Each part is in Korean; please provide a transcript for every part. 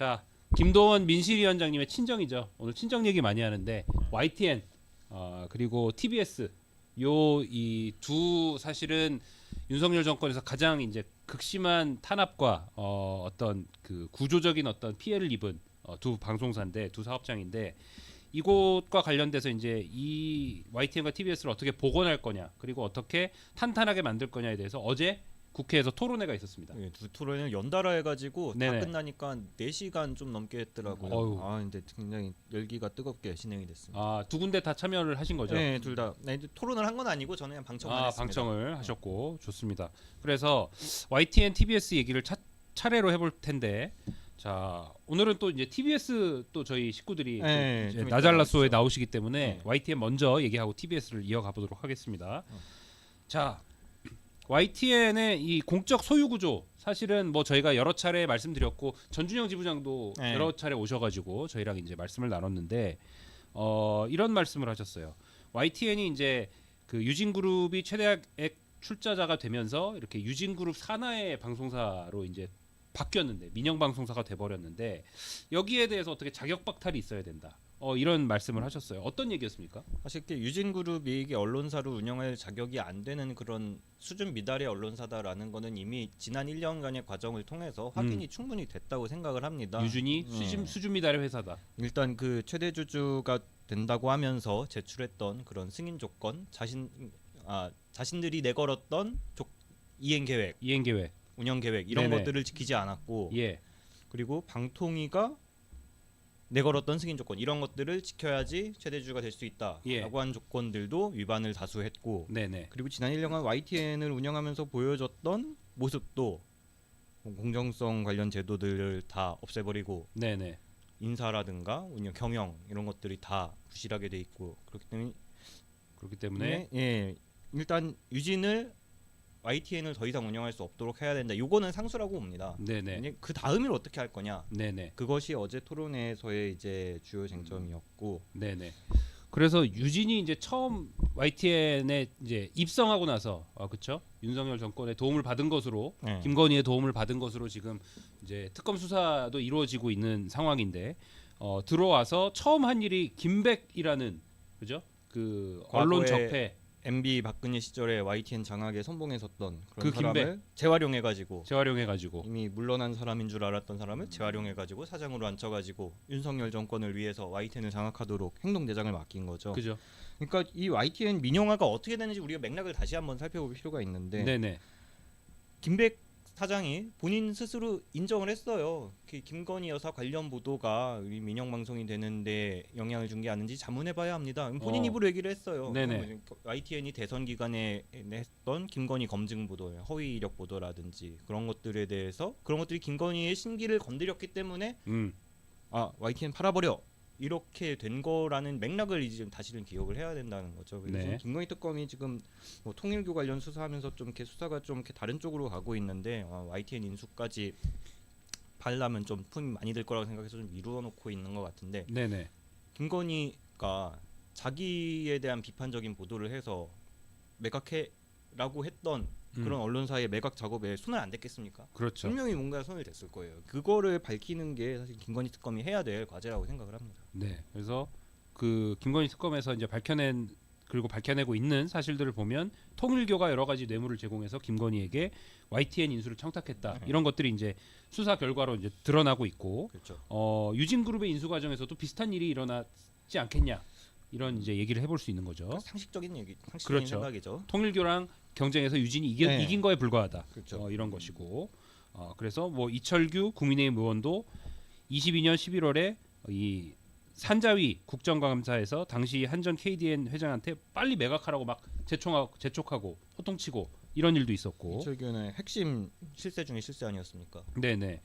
자, 김동원 민실위원장님의 친정이죠. 오늘 친정 얘기 많이 하는데 YTN 그리고 TBS 요 이 두 사실은 윤석열 정권에서 가장 이제 극심한 탄압과 어떤 그 구조적인 어떤 피해를 입은 두 방송사인데 두 사업장인데 이곳과 관련돼서 이제 이 YTN과 TBS를 어떻게 복원할 거냐 그리고 어떻게 탄탄하게 만들 거냐에 대해서 어제 국회에서 토론회가 있었습니다. 예, 두 토론을 연달아 해가지고 네네. 다 끝나니까 4시간 좀 넘게 했더라고요. 어휴. 근데 굉장히 열기가 뜨겁게 진행이 됐습니다. 두 군데 다 참여를 하신 거죠? 네, 둘 다. 네, 토론을 한 건 아니고 저는 그냥 방청만 했습니다. 방청을 하셨고 좋습니다. 그래서 YTN, TBS 얘기를 차례로 해볼 텐데, 자 오늘은 또 이제 TBS 또 저희 식구들이 네, 이제 좀 이따 나잘라소에 나오시죠. 나오시기 때문에 네. YTN 먼저 얘기하고 TBS를 이어가 보도록 하겠습니다. 자 YTN의 이 공적 소유 구조 사실은 뭐 저희가 여러 차례 말씀드렸고 전준영 지부장도 네. 여러 차례 오셔가지고 저희랑 이제 말씀을 나눴는데 이런 말씀을 하셨어요. YTN이 이제 그 유진그룹이 최대액 출자자가 되면서 이렇게 유진그룹 산하의 방송사로 이제 바뀌었는데 민영 방송사가 돼버렸는데 여기에 대해서 어떻게 자격 박탈이 있어야 된다. 이런 말씀을 하셨어요. 어떤 얘기였습니까? 사실 이게 유진그룹이 이게 언론사를 운영할 자격이 안 되는 그런 수준 미달의 언론사다라는 거는 이미 지난 1년간의 과정을 통해서 확인이 충분히 됐다고 생각을 합니다. 유준이 수준 미달의 회사다. 일단 그 최대 주주가 된다고 하면서 제출했던 그런 승인 조건, 자신들이 내걸었던 이행 계획, 운영 계획 이런 네네. 것들을 지키지 않았고, 예. 그리고 방통위가 내걸었던 승인 조건 이런 것들을 지켜야지 최대주주가 될 수 있다라고 예. 한 조건들도 위반을 다수 했고, 네네. 그리고 지난 1년간 YTN을 운영하면서 보여줬던 모습도 공정성 관련 제도들을 다 없애버리고 네네. 인사라든가 운영 경영 이런 것들이 다 부실하게 돼 있고, 그렇기 때문에 예, 일단 유진을 YTN을 더 이상 운영할 수 없도록 해야 된다. 요거는 상수라고 봅니다. 네네. 이제 그 다음을 어떻게 할 거냐? 네네. 그것이 어제 토론회에서의 이제 주요 쟁점이었고, 네네. 그래서 유진이 이제 처음 YTN에 이제 입성하고 나서 그렇죠? 윤석열 정권의 도움을 받은 것으로 네. 김건희의 도움을 받은 것으로 지금 이제 특검 수사도 이루어지고 있는 상황인데 들어와서 처음 한 일이 김백이라는 그죠? 그 언론 과거에 적폐 MB 박근혜 시절에 YTN 장악에 선봉했었던 그런 그 사람을 재활용해가지고 재활용해가지고 이미 물러난 사람인 줄 알았던 사람을 재활용해가지고 사장으로 앉혀가지고 윤석열 정권을 위해서 YTN을 장악하도록 행동대장을 맡긴 거죠. 그죠? 그러니까 이 YTN 민영화가 어떻게 되는지 우리가 맥락을 다시 한번 살펴볼 필요가 있는데, 네네. 김백 사장이 본인 스스로 인정을 했어요. 그 김건희 여사 관련 보도가 우리 민영 방송이 되는데 영향을 준 게 아닌지 자문해봐야 합니다. 본인 입으로 얘기를 했어요. 네네. YTN이 대선 기간에 했던 김건희 검증 보도, 허위 이력 보도라든지 그런 것들에 대해서 그런 것들이 김건희의 신기를 건드렸기 때문에 YTN 팔아버려 이렇게 된 거라는 맥락을 이제 다시는 기억을 해야 된다는 거죠. 그래서 네. 지금 김건희 특검이 지금 뭐 통일교 관련 수사하면서 좀 이렇게 수사가 좀 이렇게 다른 쪽으로 가고 있는데 YTN 인수까지 팔려면 좀 품이 많이 들 거라고 생각해서 좀 미루어 놓고 있는 것 같은데, 네네. 김건희가 자기에 대한 비판적인 보도를 해서 매각해라고 했던 그런 언론사의 매각 작업에 손을 안 댔겠습니까? 그렇죠. 분명히 뭔가 손을 댔을 거예요. 그거를 밝히는 게 사실 김건희 특검이 해야 될 과제라고 생각을 합니다. 네. 그래서 그 김건희 특검에서 이제 밝혀내고 있는 사실들을 보면 통일교가 여러 가지 뇌물을 제공해서 김건희에게 YTN 인수를 청탁했다. 이런 것들이 이제 수사 결과로 이제 드러나고 있고, 그렇죠. 유진그룹의 인수 과정에서도 비슷한 일이 일어나지 않겠냐. 이런 이제 얘기를 해볼 수 있는 거죠. 상식적인 얘기, 상식적인 그렇죠. 생각이죠. 통일교랑 경쟁에서 유진이 네. 이긴 거에 불과하다. 그렇죠. 이런 것이고, 그래서 뭐 이철규 국민의힘 의원도 22년 11월에 이 산자위 국정감사에서 당시 한전 KDN 회장한테 빨리 매각하라고 막 재촉하고 호통치고 이런 일도 있었고. 이철규는 핵심 실세 중에 실세 아니었습니까? 네네.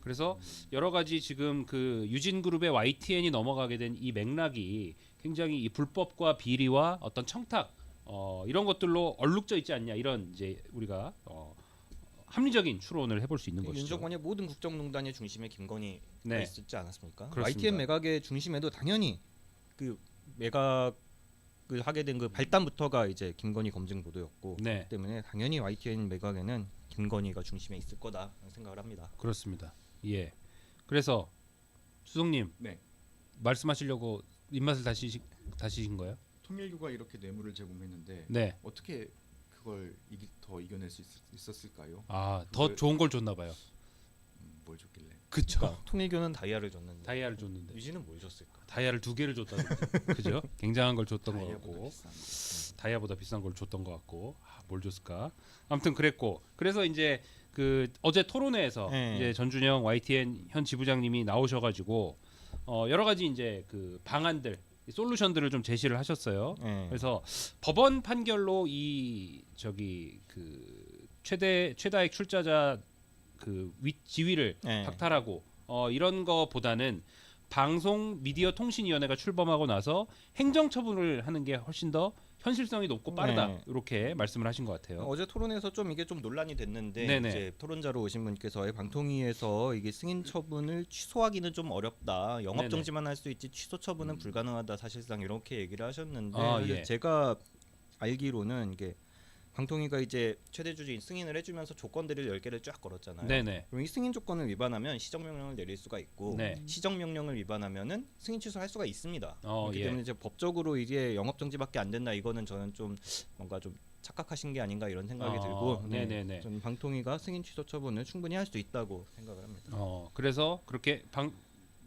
그래서 여러 가지 지금 그 유진그룹의 YTN이 넘어가게 된 이 맥락이 굉장히 이 불법과 비리와 어떤 청탁 이런 것들로 얼룩져 있지 않냐, 이런 이제 우리가 합리적인 추론을 해볼 수 있는 것이죠. 윤정권의 모든 국정농단의 중심에 김건희가 네. 있었지 않았습니까? 그렇습니다. YTN 매각의 중심에도 당연히 그 매각을 하게 된 그 발단부터가 이제 김건희 검증 보도였고, 네. 그렇기 때문에 당연히 YTN 매각에는 김건희가 중심에 있을 거다 생각을 합니다. 그렇습니다. 예. 그래서 수석님 네. 말씀하시려고 입맛을 다시신 거예요? 통일교가 이렇게 뇌물을 제공했는데 네. 어떻게 그걸 더 이겨낼 수 있었을까요? 더 그걸- 좋은 걸 줬나 봐요. 뭘 줬길래? 그쵸. 그러니까 통일교는 다이아를 줬는데 다이아를 줬는데 유지는 뭘 줬을까? 다이아를 2개를 줬다는 거죠. 그죠? 굉장한 걸 줬던 것 다이아보다 같고 비싼. 다이아보다 비싼 걸 줬던 것 같고 뭘 줬을까? 아무튼 그랬고 그래서 이제 그 어제 토론회에서 네. 이제 전준영 YTN 현 지부장님이 나오셔가지고 여러 가지 이제 그 방안들 솔루션들을 좀 제시를 하셨어요. 네. 그래서 법원 판결로 이 그 최다액 출자자 그 지위를 네. 박탈하고 이런 거보다는 방송 미디어 통신위원회가 출범하고 나서 행정 처분을 하는 게 훨씬 더 현실성이 높고 빠르다 네. 이렇게 말씀을 하신 것 같아요. 어제 토론에서 좀 이게 좀 논란이 됐는데 네네. 이제 토론자로 오신 분께서 방통위에서 이게 승인 처분을 취소하기는 좀 어렵다. 영업 네네. 정지만 할 수 있지 취소 처분은 불가능하다. 사실상 이렇게 얘기를 하셨는데 예. 제가 알기로는 이게 방통위가 이제 최대 주주인 승인을 해주면서 조건들을 10개를 쫙 걸었잖아요. 네네. 그럼 이 승인 조건을 위반하면 시정명령을 내릴 수가 있고 네. 시정명령을 위반하면은 승인 취소할 수가 있습니다. 그렇기 예. 때문에 이제 법적으로 이게 영업정지밖에 안 된다. 이거는 저는 좀 뭔가 좀 착각하신 게 아닌가 이런 생각이 들고 네네네. 저는 방통위가 승인 취소 처분을 충분히 할 수 있다고 생각을 합니다. 그래서 그렇게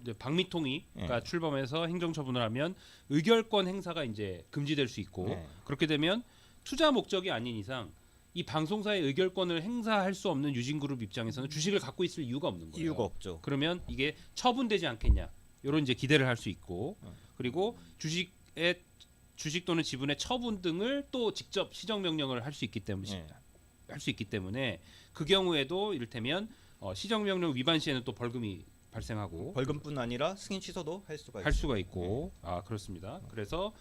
이제 방미통위가 네. 출범해서 행정처분을 하면 의결권 행사가 이제 금지될 수 있고 네. 그렇게 되면 투자 목적이 아닌 이상 이 방송사의 의결권을 행사할 수 없는 유진그룹 입장에서는 주식을 갖고 있을 이유가 없는 거예요. 이유가 없죠. 그러면 이게 처분되지 않겠냐 이런 이제 기대를 할 수 있고 그리고 주식 또는 지분의 처분 등을 또 직접 시정 명령을 할 수 있기 때문에 그 경우에도 이를테면 시정 명령 위반 시에는 또 벌금이 발생하고 벌금뿐 아니라 승인 취소도 할 수가 있죠. 할 수가 있고 그렇습니다. 그래서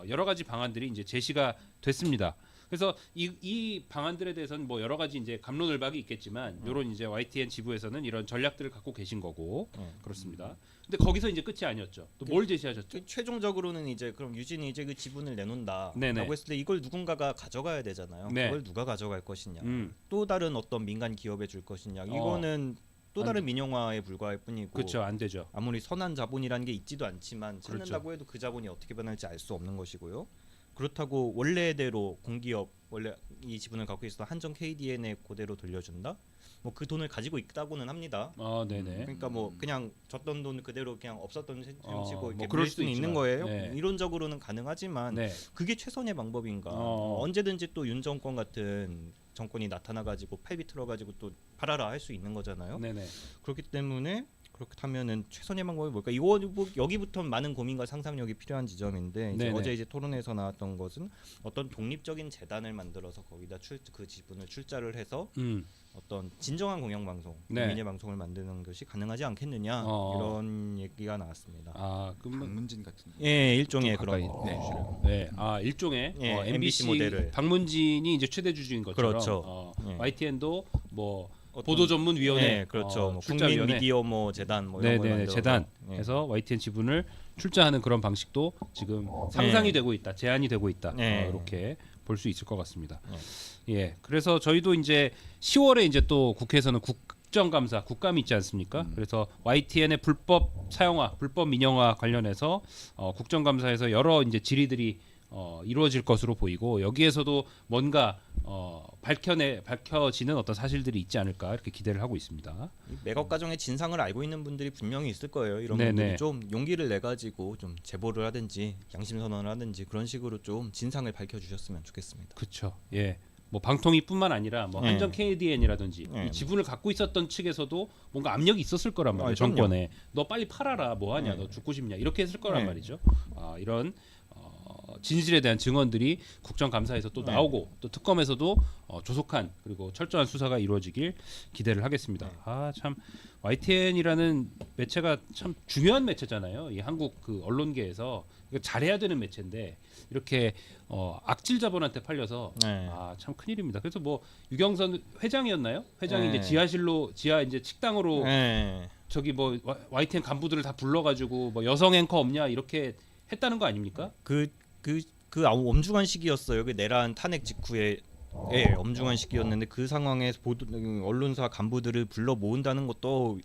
여러 가지 방안들이 이제 제시가 됐습니다. 그래서 이 방안들에 대해서는 뭐 여러 가지 이제 갑론을박이 있겠지만 이런 이제 YTN 지부에서는 이런 전략들을 갖고 계신 거고 그렇습니다. 근데 거기서 이제 끝이 아니었죠. 또 뭘 제시하셨죠? 최종적으로는 이제 그럼 유진이 이제 그 지분을 내놓는다라고 네네. 했을 때 이걸 누군가가 가져가야 되잖아요. 네. 그걸 누가 가져갈 것이냐. 음. 또 다른 어떤 민간 기업에 줄 것이냐. 이거는 또 다른 민영화에 불과할 뿐이고 그렇죠. 안 되죠. 아무리 선한 자본이라는 게 있지도 않지만 그렇죠. 찾는다고 해도 그 자본이 어떻게 변할지 알 수 없는 것이고요. 그렇다고 원래대로 공기업 원래 이 지분을 갖고 있었던 한정 KDN에 그대로 돌려준다. 뭐 그 돈을 가지고 있다고는 합니다. 네네. 그러니까 뭐 그냥 줬던 돈 그대로 그냥 없었던 셈치고 뭐 이렇게 그럴 빌릴 수도 수는 있는 있지만, 거예요. 네. 이론적으로는 가능하지만 네. 그게 최선의 방법인가? 어. 언제든지 또 윤 정권 같은 정권이 나타나가지고 팔비 틀어가지고 또 팔아라 할 수 있는 거잖아요. 네네. 그렇기 때문에 그렇다면은 최선의 방법이 뭘까? 이거 여기부터 많은 고민과 상상력이 필요한 지점인데 이제 네네. 어제 이제 토론에서 나왔던 것은 어떤 독립적인 재단을 만들어서 거기다 그 지분을 출자를 해서 어떤 진정한 공영방송, 네. 국민의 방송을 만드는 것이 가능하지 않겠느냐 이런 얘기가 나왔습니다. 그러면 박문진 같은. 예, 일종의 좀 그런 가까이, 거. 네. 일종의 예, MBC MBC 모델을. 박문진이 이제 최대 주주인 것처럼 그렇죠. 예. YTN도 뭐 어떤- 보도전문위원회, 네, 그렇죠. 뭐 국민 출자위원회, 미디어 뭐 재단 뭐 이런 걸 네네 만들어서 재단에서 YTN 지분을 출자하는 그런 방식도 지금 상상이 네. 되고 있다, 제안이 되고 있다. 네. 이렇게 볼 수 있을 것 같습니다. 네. 예, 그래서 저희도 이제 10월에 이제 또 국회에서는 국정감사, 국감이 있지 않습니까? 그래서 YTN의 불법 사용화, 불법 민영화 관련해서 국정감사에서 여러 이제 질의들이 이루어질 것으로 보이고 여기에서도 뭔가 밝혀지는 어떤 사실들이 있지 않을까 이렇게 기대를 하고 있습니다. 이 매각 과정의 진상을 알고 있는 분들이 분명히 있을 거예요. 이런 네네. 분들이 좀 용기를 내 가지고 좀 제보를 하든지 양심 선언을 하든지 그런 식으로 좀 진상을 밝혀 주셨으면 좋겠습니다. 그렇죠. 예. 뭐 방통위뿐만 아니라 뭐 네. 한정 KDN이라든지 네. 이 지분을 갖고 있었던 측에서도 뭔가 압력이 있었을 거란 말이에요. 그럼요. 정권에 너 빨리 팔아라, 뭐 하냐, 네. 너 죽고 싶냐 이렇게 했을 거란 네. 말이죠. 이런 진실에 대한 증언들이 국정감사에서 또 네. 나오고 또 특검에서도 조속한 그리고 철저한 수사가 이루어지길 기대를 하겠습니다. 네. 참 YTN이라는 매체가 참 중요한 매체잖아요. 이 한국 그 언론계에서 이거 잘해야 되는 매체인데 이렇게 악질 자본한테 팔려서 네. 참 큰일입니다. 그래서 뭐 유경선 회장이었나요? 회장이 네. 이제 지하 이제 식당으로 네. 저기 뭐 YTN 간부들을 다 불러가지고 뭐 여성 앵커 없냐 이렇게 했다는 거 아닙니까? 그 엄중한 시기였어요. 그 내란 탄핵 직후에 엄중한 시기였는데 그 상황에 언론사 간부들을 불러 모은다는 것도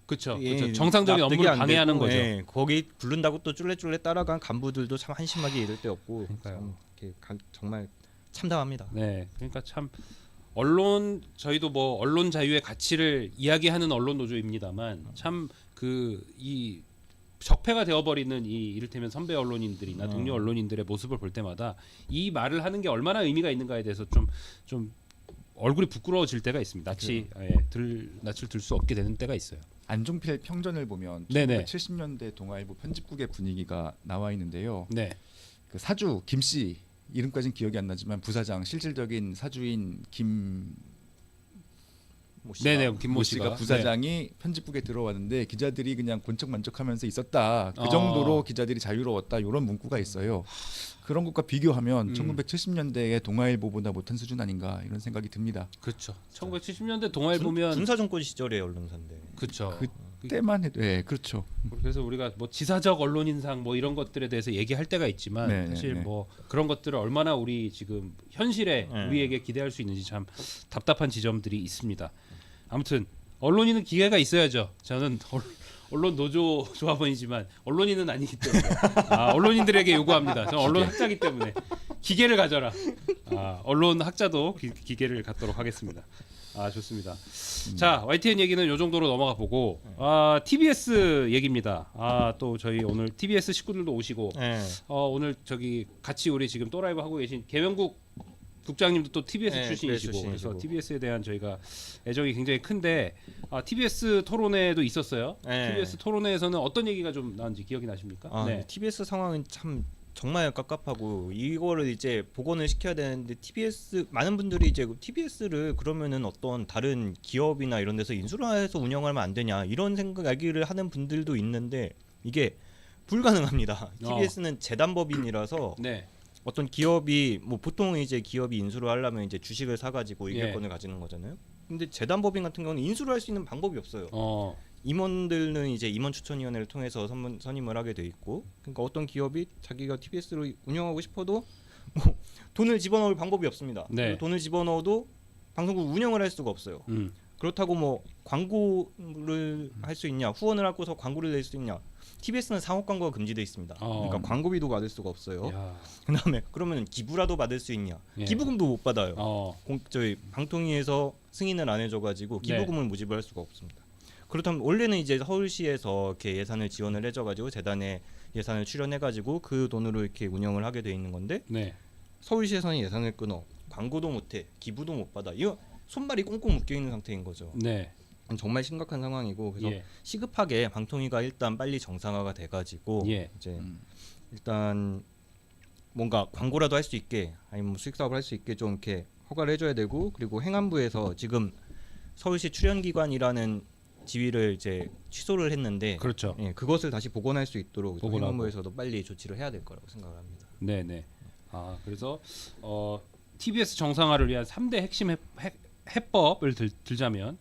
그렇죠. 예, 정상적인 납득이 업무를 안 방해하는 되고, 거죠. 예, 거기 부른다고 또 쫄래쫄래 따라간 간부들도 참 한심하게 이럴 데 없고 그러니까요. 참 이렇게 정말 참담합니다. 네, 그러니까 참 언론 저희도 뭐 언론 자유의 가치를 이야기하는 언론 노조입니다만 참 그 이 적폐가 되어버리는 이 이를테면 선배 언론인들이나 동료 언론인들의 모습을 볼 때마다 이 말을 하는 게 얼마나 의미가 있는가에 대해서 좀 얼굴이 부끄러워질 때가 있습니다. 낯을 들 수 없게 되는 때가 있어요. 안종필 평전을 보면 네네. 1970년대 동아일보 편집국의 분위기가 나와 있는데요. 네, 그 사주 김씨 이름까지는 기억이 안 나지만 부사장 실질적인 사주인 네네, 김모 김모 씨가 씨가 부사장이 편집국에 들어왔는데 기자들이 그냥 본척만척하면서 있었다. 그 어. 정도로 기자들이 자유로웠다. 이런 문구가 있어요. 그런 것과 비교하면 1970년대의 동아일보보다 못한 수준 아닌가 이런 생각이 듭니다. 그렇죠. 1970년대 동아일 보면 군사 정권 시절의 언론사인데. 그렇죠. 그때만 해도 그렇죠. 그래서 우리가 뭐 지사적 언론인상 뭐 이런 것들에 대해서 얘기할 때가 있지만 네, 사실 네. 뭐 그런 것들을 얼마나 우리 지금 현실에 네. 우리에게 기대할 수 있는지 참 답답한 지점들이 있습니다. 아무튼 언론인은 기회가 있어야죠. 저는 언론 노조 조합원이지만 언론인은 아니기 때문에 언론인들에게 요구합니다. 저는 언론 학자이기 때문에 기계를 가져라. 언론 학자도 기계를 갖도록 하겠습니다. 좋습니다. 자, YTN 얘기는 요 정도로 넘어가 보고 TBS 얘기입니다. 또 저희 오늘 TBS 식구들도 오시고 네. 오늘 저기 같이 우리 지금 또라이브 하고 계신 계명국 국장님도 또 TBS 네, 출신이시고 TBS 그래서 출신이시고. TBS에 대한 저희가 애정이 굉장히 큰데 TBS 토론회도 있었어요. 네. TBS 토론회에서는 어떤 얘기가 좀 나왔는지 기억이 나십니까? 네. TBS 상황은 참 정말 깝깝하고 이거를 이제 복원을 시켜야 되는데 TBS 많은 분들이 이제 TBS를 그러면은 어떤 다른 기업이나 이런 데서 인수해서 운영하면 안 되냐 이런 얘기를 하는 분들도 있는데 이게 불가능합니다. TBS는 재단법인이라서 네. 어떤 기업이 뭐 보통 이제 기업이 인수를 하려면 이제 주식을 사가지고 예. 의결권을 가지는 거잖아요. 근데 재단법인 같은 경우는 인수를 할 수 있는 방법이 없어요. 임원들은 이제 임원 추천위원회를 통해서 선임을 하게 돼 있고, 그러니까 어떤 기업이 자기가 TBS를 운영하고 싶어도 뭐 돈을 집어넣을 방법이 없습니다. 네. 그리고 돈을 집어넣어도 방송국 운영을 할 수가 없어요. 그렇다고 뭐 광고를 할 수 있냐, 후원을 하고서 광고를 낼 수 있냐? TBS는 상업 광고가 금지돼 있습니다. 그러니까 광고비도 받을 수가 없어요. 야. 그다음에 그러면 기부라도 받을 수 있냐? 예. 기부금도 못 받아요. 저희 방통위에서 승인을 안 해줘가지고 네. 기부금을 모집을 할 수가 없습니다. 그렇다면 원래는 이제 서울시에서 이렇게 예산을 지원을 해줘가지고 재단에 예산을 출연해가지고 그 돈으로 이렇게 운영을 하게 돼 있는 건데 네. 서울시에서는 예산을 끊어 광고도 못해 기부도 못 받아 이거 손발이 꽁꽁 묶여 있는 상태인 거죠. 네. 정말 심각한 상황이고 그래서 예. 시급하게 방통위가 일단 빨리 정상화가 돼가지고 예. 이제 일단 뭔가 광고라도 할 수 있게 아니면 뭐 수익 사업을 할 수 있게 좀 이렇게 허가를 해줘야 되고 그리고 행안부에서 지금 서울시 출연기관이라는 지위를 이제 취소를 했는데 그렇죠. 예, 그것을 다시 복원할 수 있도록 복원하고. 행안부에서도 빨리 조치를 해야 될 거라고 생각을 합니다. 네네. 그래서 TBS 정상화를 위한 3대 핵심 해법을 들자면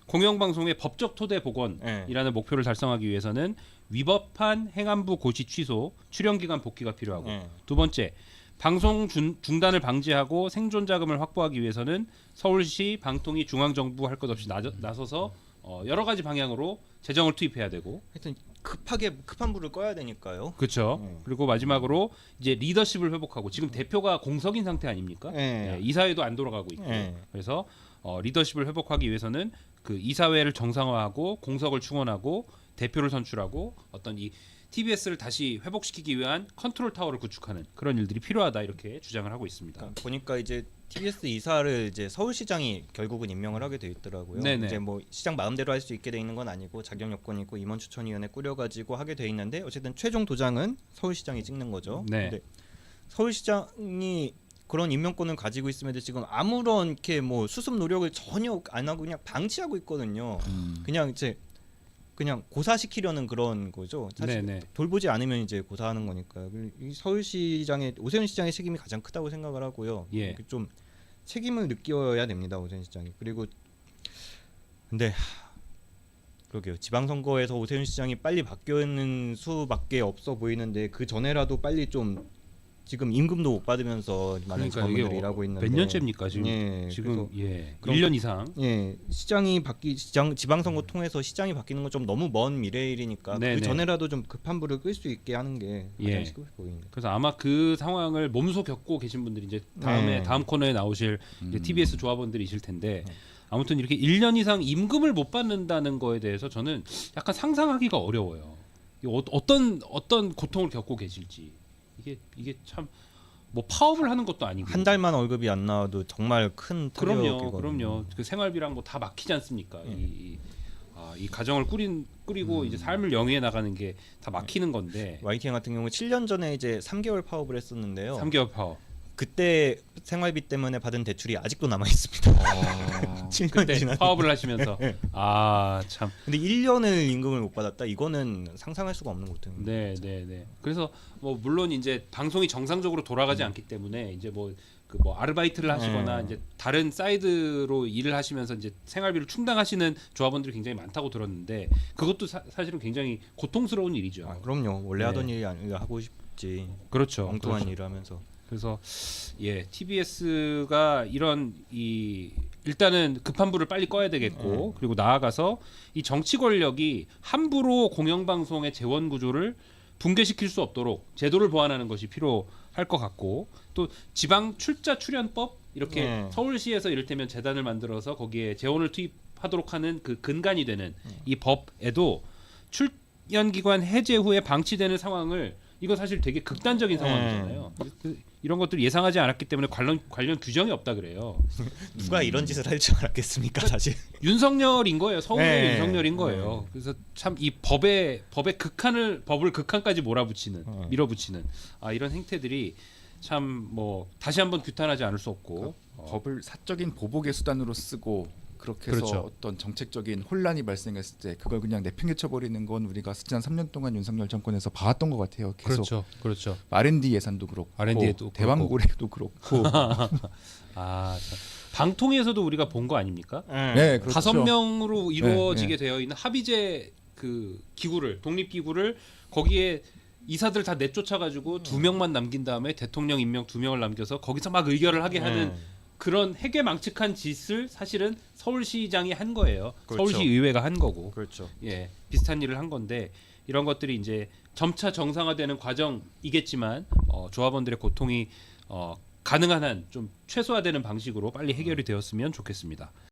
공영방송의 법적 토대 복원이라는 예. 목표를 달성하기 위해서는 위법한 행안부 고시 취소, 출연기간 복귀가 필요하고 예. 두 번째 방송 중단을 방지하고 생존 자금을 확보하기 위해서는 서울시 방통위 중앙정부 할 것 없이 나서서 여러 가지 방향으로 재정을 투입해야 되고 하여튼 급한 불을 꺼야 되니까요. 그렇죠. 그리고 마지막으로 이제 리더십을 회복하고 지금 대표가 공석인 상태 아닙니까? 예. 이사회도 안 돌아가고 있고 예. 그래서 리더십을 회복하기 위해서는 그 이사회를 정상화하고 공석을 충원하고 대표를 선출하고 어떤 이 TBS를 다시 회복시키기 위한 컨트롤 타워를 구축하는 그런 일들이 필요하다 이렇게 주장을 하고 있습니다. 그러니까 보니까 이제 TBS 이사를 이제 서울시장이 결국은 임명을 하게 돼 있더라고요. 네네. 이제 뭐 시장 마음대로 할 수 있게 돼 있는 건 아니고 자격 요건이 있고 임원 추천위원회 꾸려가지고 하게 돼 있는데 어쨌든 최종 도장은 서울시장이 찍는 거죠. 네. 근데 서울시장이 그런 임명권을 가지고 있음에도 지금 아무런 이렇게 뭐 수습 노력을 전혀 안 하고 그냥 방치하고 있거든요. 그냥 이제 그냥 고사시키려는 그런 거죠. 사실 네네. 돌보지 않으면 이제 고사하는 거니까. 이 서울시장의 오세훈 시장의 책임이 가장 크다고 생각을 하고요. 예. 좀 책임을 느껴야 됩니다, 오세훈 시장이. 그리고 근데 그러게요. 지방선거에서 오세훈 시장이 빨리 바뀌는 수밖에 없어 보이는데 그 전에라도 빨리 좀 지금 임금도 못 받으면서 많은 그러니까 이게 직원분들이 일하고 있는데 몇 년째입니까 지금? 예, 지금 그래서 예, 그럼- 1년 이상. 예, 지방선거 통해서 시장이 바뀌는 건 좀 너무 먼 미래 일이니까 네네. 그 전에라도 좀 급한 불을 끌 수 있게 하는 게 가장 예. 시급해 보입니다. 그래서 아마 그 상황을 몸소 겪고 계신 분들이 이제 네. 다음 코너에 나오실 이제 TBS 조합원들이실 텐데 네. 아무튼 이렇게 1년 이상 임금을 못 받는다는 거에 대해서 저는 약간 상상하기가 어려워요. 어떤 고통을 겪고 계실지 이게 참 뭐 파업을 하는 것도 아니고 한 달만 월급이 안 나와도 정말 큰 타격이거든요. 그럼요. 그 생활비랑 뭐 다 막히지 않습니까? 예. 이 가정을 꾸리고 이제 삶을 영위해 나가는 게 다 막히는 건데 YTN 같은 경우 7년 전에 이제 3개월 파업을 했었는데요. 3개월 파업. 그때 생활비 때문에 받은 대출이 아직도 남아 있습니다. 아, 7년 그때 지났. 파업을 하시면서 참. 근데 1년을 임금을 못 받았다. 이거는 상상할 수가 없는 고통입니다. 네. 그래서 뭐 물론 이제 방송이 정상적으로 돌아가지 않기 때문에 이제 뭐 아르바이트를 하시거나 이제 다른 사이드로 일을 하시면서 이제 생활비를 충당하시는 조합원들이 굉장히 많다고 들었는데 그것도 사실은 굉장히 고통스러운 일이죠. 아, 그럼요. 원래 네. 하던 일이 아니라 하고 싶지. 그렇죠. 엉뚱한 그렇죠. 일을 하면서. 그래서 TBS가 이런 일단은 급한 불을 빨리 꺼야 되겠고 그리고 나아가서 이 정치 권력이 함부로 공영방송의 재원 구조를 붕괴시킬 수 없도록 제도를 보완하는 것이 필요할 것 같고 또 지방 출자 출연법 이렇게 서울시에서 이를테면 재단을 만들어서 거기에 재원을 투입하도록 하는 그 근간이 되는 이 법에도 출연기관 해제 후에 방치되는 상황을 이거 사실 되게 극단적인 상황이잖아요. 이런 것들을 예상하지 않았기 때문에 관련 규정이 없다 그래요. 누가 이런 짓을 할 줄 알았겠습니까, 사실. 윤석열인 거예요. 서울의 네. 윤석열인 거예요. 그래서 참 이 법을 극한까지 밀어붙이는 이런 행태들이 참 뭐 다시 한번 규탄하지 않을 수 없고 법을 사적인 보복의 수단으로 쓰고 그렇게 해서 그렇죠. 어떤 정책적인 혼란이 발생했을 때 그걸 그냥 내팽개쳐 버리는 건 우리가 지난 3년 동안 윤석열 정권에서 봐왔던 것 같아요. 계속 그렇죠. R&D 예산도 그렇고 R&D에도 대왕고래도 그렇고 참. 방통위에서도 우리가 본 거 아닙니까? 네, 그렇죠. 5명으로 이루어지게 되어 있는 합의제 그 독립 기구를 거기에 이사들 다 내쫓아가지고 2명만 남긴 다음에 대통령 임명 2명을 남겨서 거기서 막 의결을 하게 하는 그런 해괴망측한 짓을 사실은 서울시장이 한 거예요. 그렇죠. 서울시 의회가 한 거고. 그렇죠. 예, 비슷한 일을 한 건데 이런 것들이 이제 점차 정상화되는 과정이겠지만 조합원들의 고통이 가능한 한 좀 최소화되는 방식으로 빨리 해결이 되었으면 좋겠습니다.